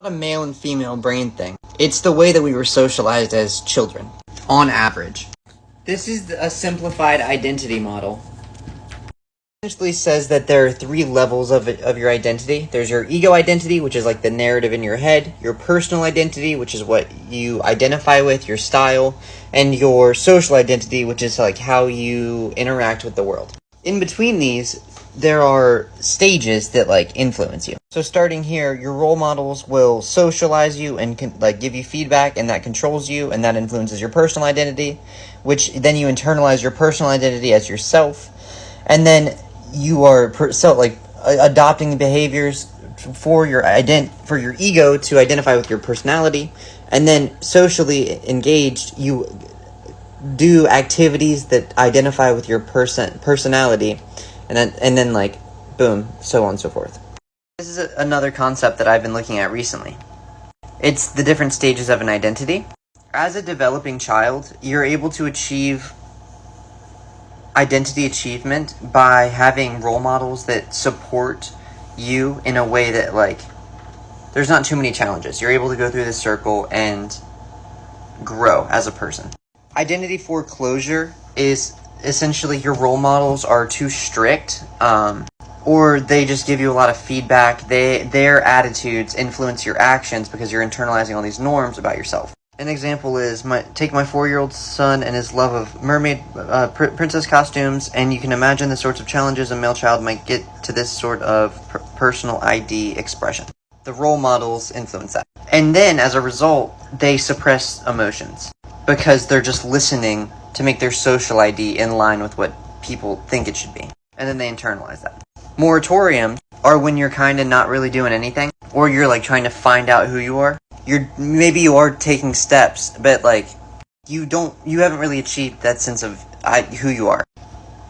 Not a male and female brain thing. It's the way that we were socialized as children, on average. This is a simplified identity model. Essentially says that there are 3 levels of your identity. There's your ego identity, which is like the narrative in your head, your personal identity, which is what you identify with, your style, and your social identity, which is like how you interact with the world. In between these, there are stages that like influence you. So starting here, your role models will socialize you and give you feedback, and that controls you, and that influences your personal identity, which then you internalize your personal identity as yourself, and then you are adopting behaviors for your ego to identify with your personality, and then socially engaged, you do activities that identify with your personality, and then like boom, so on and so forth. This is another concept that I've been looking at recently. It's the different stages of an identity. As a developing child, you're able to achieve identity achievement by having role models that support you in a way that like there's not too many challenges. You're able to go through this circle and grow as a person. Identity foreclosure is essentially your role models are too strict, or they just give you a lot of feedback. Their attitudes influence your actions because you're internalizing all these norms about yourself. An example is, take my 4-year-old son and his love of mermaid princess costumes, and you can imagine the sorts of challenges a male child might get to this sort of personal ID expression. The role models influence that. And then, as a result, they suppress emotions because they're just listening to make their social ID in line with what people think it should be. And then they internalize that. Moratoriums are when you're kind of not really doing anything, or you're like trying to find out who you are. Maybe you are taking steps, but like you haven't really achieved that sense of who you are.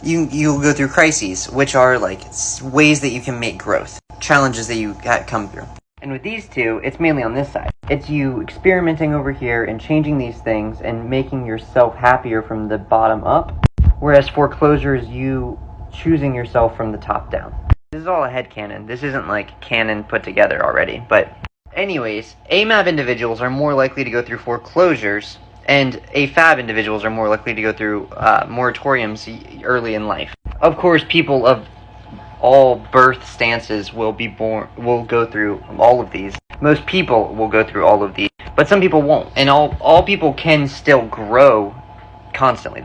You'll go through crises, which are like ways that you can make growth, challenges that you come through. And with these two, it's mainly on this side. It's you experimenting over here and changing these things and making yourself happier from the bottom up, whereas foreclosure is you choosing yourself from the top down. This is all a headcanon. This isn't like canon put together already, but anyways, AMAB individuals are more likely to go through foreclosures, and AFAB individuals are more likely to go through moratoriums early in life. Of course, people of all birth stances will go through all of these. Most people will go through all of these, but some people won't. And all people can still grow constantly.